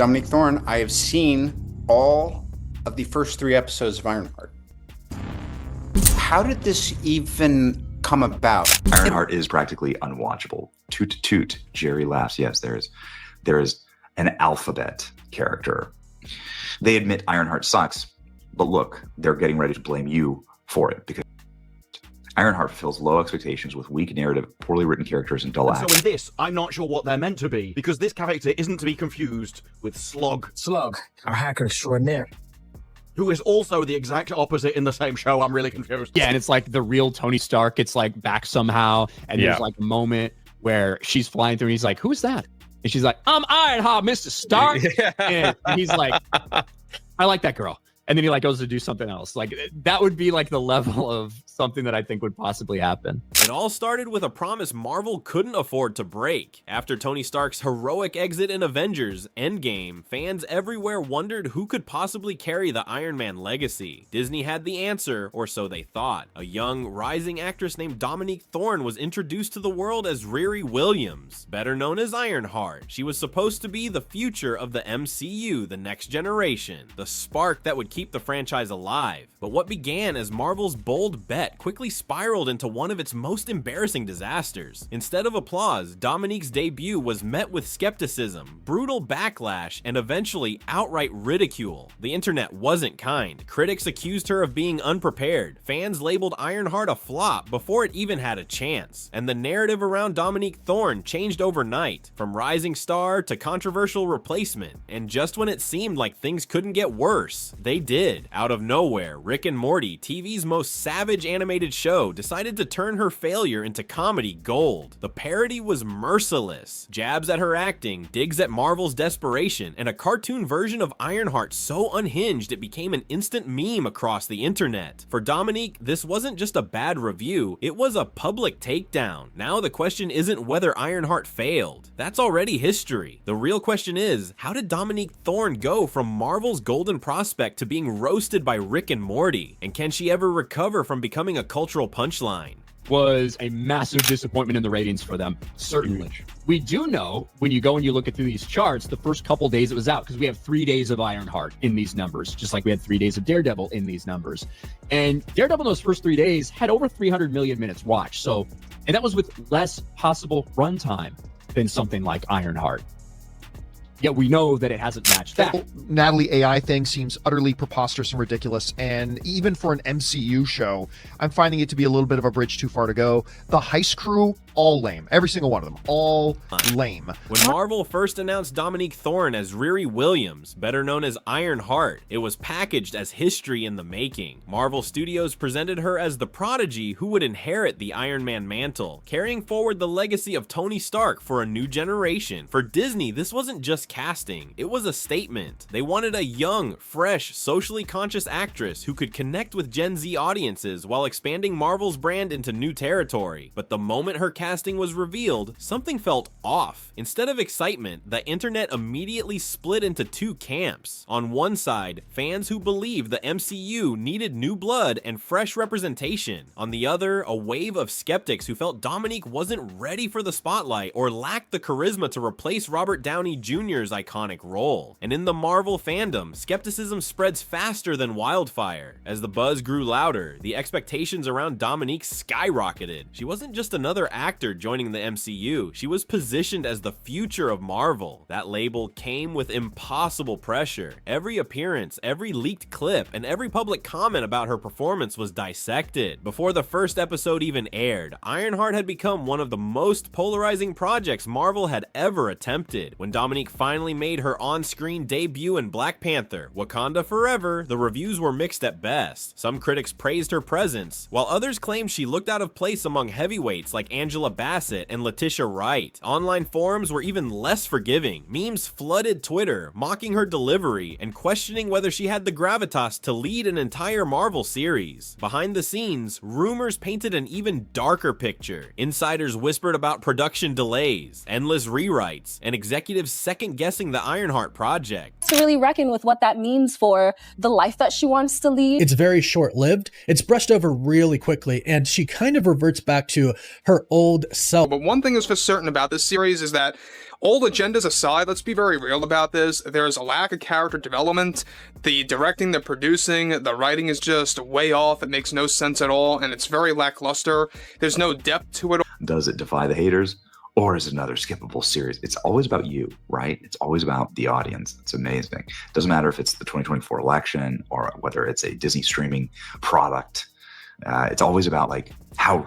Dominique Thorne. I have seen all of the first 3 episodes of Ironheart. How did this even come about? Ironheart is practically unwatchable. Toot toot, Jerry laughs. Yes, there is an alphabet character. They admit Ironheart sucks, but look, they're getting ready to blame you for it because Ironheart fulfills low expectations with weak narrative, poorly written characters, and dull acting. So in this, I'm not sure what they're meant to be, because this character isn't to be confused with Slug. Slug, our hacker extraordinaire. Who is also the exact opposite in the same show. I'm really confused. Yeah, and it's like the real Tony Stark. It's like back somehow, and there's like a moment where she's flying through, and he's like, "Who is that?" And she's like, "I'm Ironheart, Mr. Stark." And he's like, "I like that girl." And then he like goes to do something else. Like that would be like the level of something that I think would possibly happen. It all started with a promise Marvel couldn't afford to break. After Tony Stark's heroic exit in Avengers Endgame, fans everywhere wondered who could possibly carry the Iron Man legacy. Disney had the answer, or so they thought. A young, rising actress named Dominique Thorne was introduced to the world as Riri Williams, better known as Ironheart. She was supposed to be the future of the MCU, the next generation, the spark that would keep the franchise alive. But what began as Marvel's bold bet quickly spiraled into one of its most embarrassing disasters. Instead of applause, Dominique's debut was met with skepticism, brutal backlash, and eventually outright ridicule. The internet wasn't kind. Critics accused her of being unprepared. Fans labeled Ironheart a flop before it even had a chance. And the narrative around Dominique Thorne changed overnight, from rising star to controversial replacement. And just when it seemed like things couldn't get worse, they did. Out of nowhere, Rick and Morty, TV's most savage animated show, decided to turn her failure into comedy gold. The parody was merciless. Jabs at her acting, digs at Marvel's desperation, and a cartoon version of Ironheart so unhinged it became an instant meme across the internet. For Dominique, this wasn't just a bad review, it was a public takedown. Now the question isn't whether Ironheart failed. That's already history. The real question is, how did Dominique Thorne go from Marvel's golden prospect to being roasted by Rick and Morty? And can she ever recover from becoming a cultural punchline? Was a massive disappointment in the ratings for them, certainly. We do know, when you go and you look at through these charts, the first couple days it was out, because we have 3 days of Ironheart in these numbers, just like we had 3 days of Daredevil in these numbers. And Daredevil in those first 3 days had over 300 million minutes watched. So, and that was with less possible runtime than something like Ironheart. Yet we know that it hasn't matched that. Natalie AI thing seems utterly preposterous and ridiculous, and even for an MCU show, I'm finding it to be a little bit of a bridge too far to go. The Heist crew, all lame. Every single one of them, all lame. When Marvel first announced Dominique Thorne as Riri Williams, better known as Ironheart, it was packaged as history in the making. Marvel Studios presented her as the prodigy who would inherit the Iron Man mantle, carrying forward the legacy of Tony Stark for a new generation. For Disney, this wasn't just casting, it was a statement. They wanted a young, fresh, socially conscious actress who could connect with Gen Z audiences while expanding Marvel's brand into new territory. But the moment her casting was revealed, something felt off. Instead of excitement, the internet immediately split into 2 camps. On one side, fans who believed the MCU needed new blood and fresh representation. On the other, a wave of skeptics who felt Dominique wasn't ready for the spotlight or lacked the charisma to replace Robert Downey Jr.'s iconic role. And in the Marvel fandom, skepticism spreads faster than wildfire. As the buzz grew louder, the expectations around Dominique skyrocketed. She wasn't just another actor joining the MCU, she was positioned as the future of Marvel. That label came with impossible pressure. Every appearance, every leaked clip, and every public comment about her performance was dissected. Before the first episode even aired, Ironheart had become one of the most polarizing projects Marvel had ever attempted. When Dominique finally made her on-screen debut in Black Panther: Wakanda Forever, the reviews were mixed at best. Some critics praised her presence, while others claimed she looked out of place among heavyweights like Angela Bassett and Letitia Wright. Online forums were even less forgiving. Memes flooded Twitter, mocking her delivery and questioning whether she had the gravitas to lead an entire Marvel series. Behind the scenes, rumors painted an even darker picture. Insiders whispered about production delays, endless rewrites, and executives second-guessing the Ironheart project. To really reckon with what that means for the life that she wants to lead. It's very short-lived. It's brushed over really quickly, and she kind of reverts back to her old old self. But one thing is for certain about this series is that all agendas aside, let's be very real about this. There's a lack of character development. The directing, the producing, the writing is just way off. It makes no sense at all, and it's very lackluster. There's no depth to it. Does it defy the haters? Or is it another skippable series? It's always about you, right? It's always about the audience. It's amazing. It doesn't matter if it's the 2024 election or whether it's a Disney streaming product. It's always about like how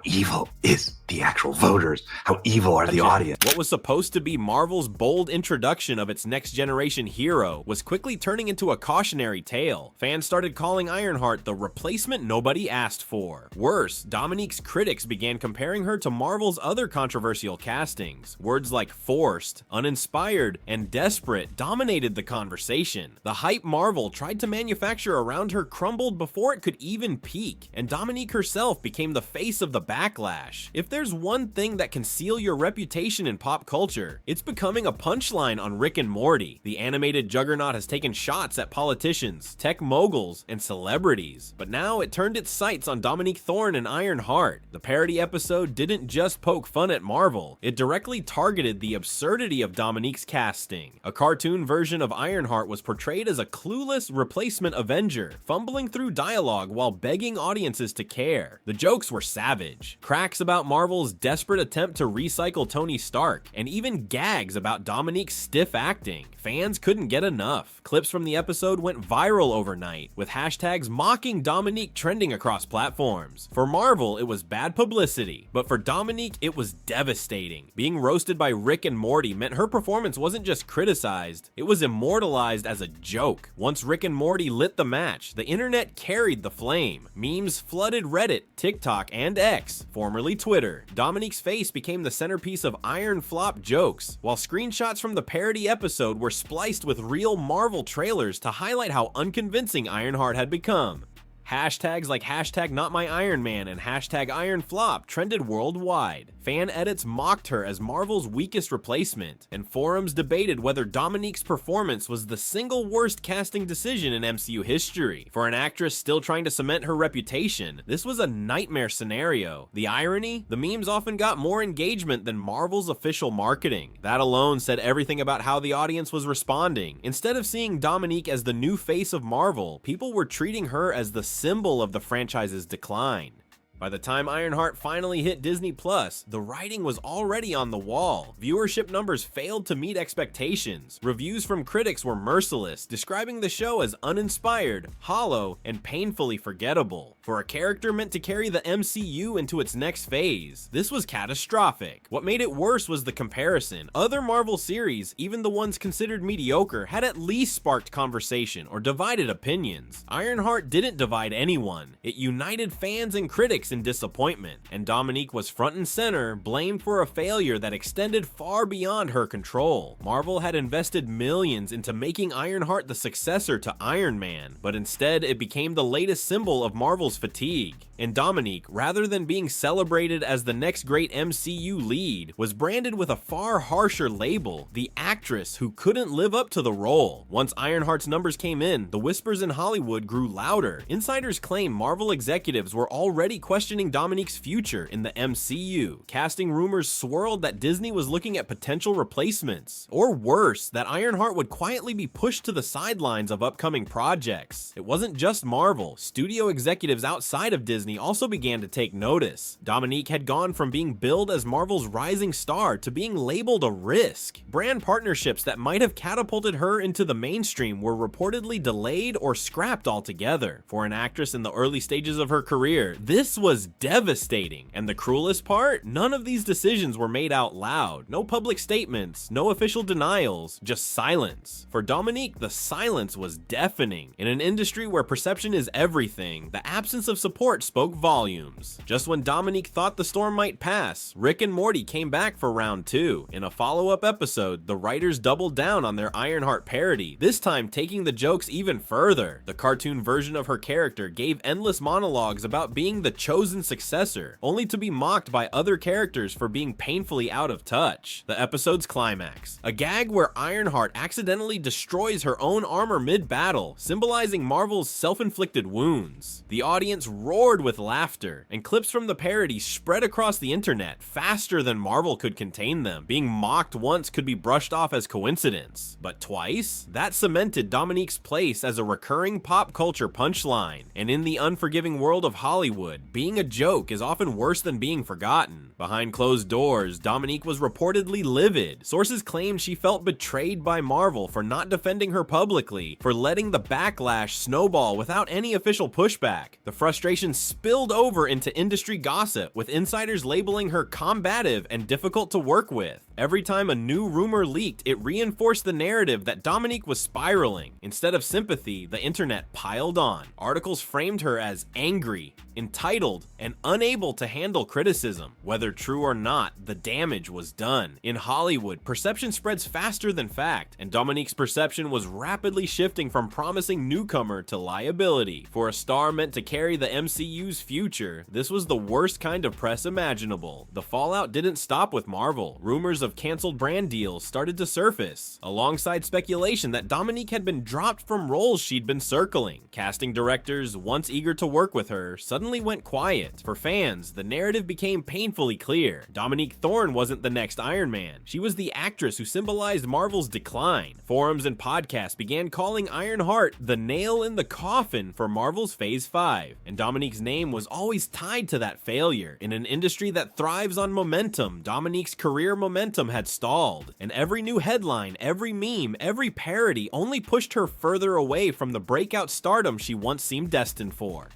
evil is the actual voters? How evil are the audience? What was supposed to be Marvel's bold introduction of its next generation hero was quickly turning into a cautionary tale. Fans started calling Ironheart the replacement nobody asked for. Worse, Dominique's critics began comparing her to Marvel's other controversial castings. Words like forced, uninspired, and desperate dominated the conversation. The hype Marvel tried to manufacture around her crumbled before it could even peak, and Dominique herself became the face of the backlash. If there's one thing that can seal your reputation in pop culture, it's becoming a punchline on Rick and Morty. The animated juggernaut has taken shots at politicians, tech moguls, and celebrities, but now it turned its sights on Dominique Thorne and Ironheart. The parody episode didn't just poke fun at Marvel, it directly targeted the absurdity of Dominique's casting. A cartoon version of Ironheart was portrayed as a clueless replacement Avenger, fumbling through dialogue while begging audiences to care. The jokes were savage. Cracks about Marvel's desperate attempt to recycle Tony Stark, and even gags about Dominique's stiff acting. Fans couldn't get enough. Clips from the episode went viral overnight, with hashtags mocking Dominique trending across platforms. For Marvel, it was bad publicity, but for Dominique, it was devastating. Being roasted by Rick and Morty meant her performance wasn't just criticized, it was immortalized as a joke. Once Rick and Morty lit the match, the internet carried the flame. Memes flooded Reddit, TikTok, and X, formerly Twitter. Dominique's face became the centerpiece of Iron Flop jokes, while screenshots from the parody episode were spliced with real Marvel trailers to highlight how unconvincing Ironheart had become. Hashtags like hashtag not my Iron Man and hashtag Iron Flop trended worldwide. Fan edits mocked her as Marvel's weakest replacement, and forums debated whether Dominique's performance was the single worst casting decision in MCU history. For an actress still trying to cement her reputation, this was a nightmare scenario. The irony? The memes often got more engagement than Marvel's official marketing. That alone said everything about how the audience was responding. Instead of seeing Dominique as the new face of Marvel, people were treating her as the symbol of the franchise's decline. By the time Ironheart finally hit Disney+, the writing was already on the wall. Viewership numbers failed to meet expectations. Reviews from critics were merciless, describing the show as uninspired, hollow, and painfully forgettable. For a character meant to carry the MCU into its next phase, this was catastrophic. What made it worse was the comparison. Other Marvel series, even the ones considered mediocre, had at least sparked conversation or divided opinions. Ironheart didn't divide anyone. It united fans and critics in disappointment, and Dominique was front and center, blamed for a failure that extended far beyond her control. Marvel had invested millions into making Ironheart the successor to Iron Man, but instead it became the latest symbol of Marvel's fatigue. And Dominique, rather than being celebrated as the next great MCU lead, was branded with a far harsher label, the actress who couldn't live up to the role. Once Ironheart's numbers came in, the whispers in Hollywood grew louder. Insiders claim Marvel executives were already questioning Dominique's future in the MCU. Casting rumors swirled that Disney was looking at potential replacements, or worse, that Ironheart would quietly be pushed to the sidelines of upcoming projects. It wasn't just Marvel. Studio executives outside of Disney also began to take notice. Dominique had gone from being billed as Marvel's rising star to being labeled a risk. Brand partnerships that might have catapulted her into the mainstream were reportedly delayed or scrapped altogether. For an actress in the early stages of her career, this was devastating. And the cruelest part? None of these decisions were made out loud. No public statements, no official denials, just silence. For Dominique, the silence was deafening. In an industry where perception is everything, the absence of support spoke volumes. Just when Dominique thought the storm might pass, Rick and Morty came back for round 2. In a follow-up episode, the writers doubled down on their Ironheart parody, this time taking the jokes even further. The cartoon version of her character gave endless monologues about being the chosen chosen successor, only to be mocked by other characters for being painfully out of touch. The episode's climax, a gag where Ironheart accidentally destroys her own armor mid-battle, symbolizing Marvel's self-inflicted wounds. The audience roared with laughter, and clips from the parody spread across the internet faster than Marvel could contain them. Being mocked once could be brushed off as coincidence, but twice? That cemented Dominique's place as a recurring pop culture punchline, and in the unforgiving world of Hollywood, being a joke is often worse than being forgotten. Behind closed doors, Dominique was reportedly livid. Sources claimed she felt betrayed by Marvel for not defending her publicly, for letting the backlash snowball without any official pushback. The frustration spilled over into industry gossip, with insiders labeling her combative and difficult to work with. Every time a new rumor leaked, it reinforced the narrative that Dominique was spiraling. Instead of sympathy, the internet piled on. Articles framed her as angry, entitled, and unable to handle criticism. Whether true or not, the damage was done. In Hollywood, perception spreads faster than fact, and Dominique's perception was rapidly shifting from promising newcomer to liability. For a star meant to carry the MCU's future, this was the worst kind of press imaginable. The fallout didn't stop with Marvel. Rumors of canceled brand deals started to surface, alongside speculation that Dominique had been dropped from roles she'd been circling. Casting directors, once eager to work with her, suddenly went quiet. For fans, the narrative became painfully clear. Dominique Thorne wasn't the next Iron Man. She was the actress who symbolized Marvel's decline. Forums and podcasts began calling Ironheart the nail in the coffin for Marvel's Phase 5, and Dominique's name was always tied to that failure. In an industry that thrives on momentum, Dominique's career momentum had stalled, and every new headline, every meme, every parody only pushed her further away from the breakout stardom she once seemed destined for.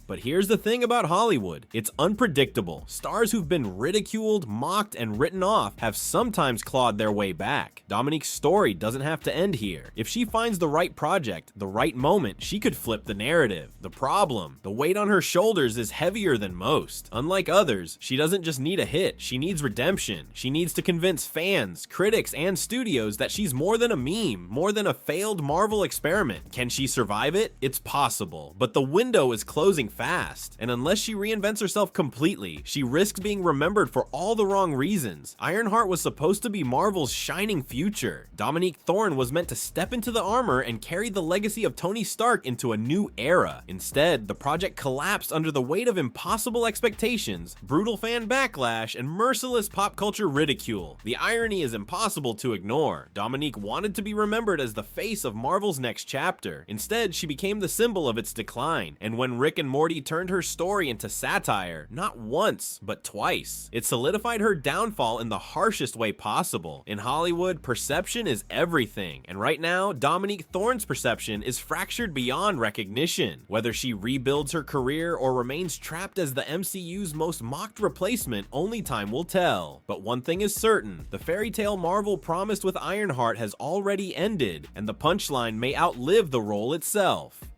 But here's the thing about Hollywood, it's unpredictable. Stars who've been ridiculed, mocked, and written off have sometimes clawed their way back. Dominique's story doesn't have to end here. If she finds the right project, the right moment, she could flip the narrative. The problem, the weight on her shoulders is heavier than most. Unlike others, she doesn't just need a hit, she needs redemption. She needs to convince fans, critics, and studios that she's more than a meme, more than a failed Marvel experiment. Can she survive it? It's possible, but the window is closing fast, and unless she reinvents herself completely, she risks being remembered for all the wrong reasons. Ironheart was supposed to be Marvel's shining future. Dominique Thorne was meant to step into the armor and carry the legacy of Tony Stark into a new era. Instead, the project collapsed under the weight of impossible expectations, brutal fan backlash, and merciless pop culture ridicule. The irony is impossible to ignore. Dominique wanted to be remembered as the face of Marvel's next chapter. Instead, she became the symbol of its decline, and when Rick and Morty turned her story into satire, not once, but twice. It solidified her downfall in the harshest way possible. In Hollywood, perception is everything, and right now, Dominique Thorne's perception is fractured beyond recognition. Whether she rebuilds her career or remains trapped as the MCU's most mocked replacement, only time will tell. But one thing is certain, the fairy tale Marvel promised with Ironheart has already ended, and the punchline may outlive the role itself.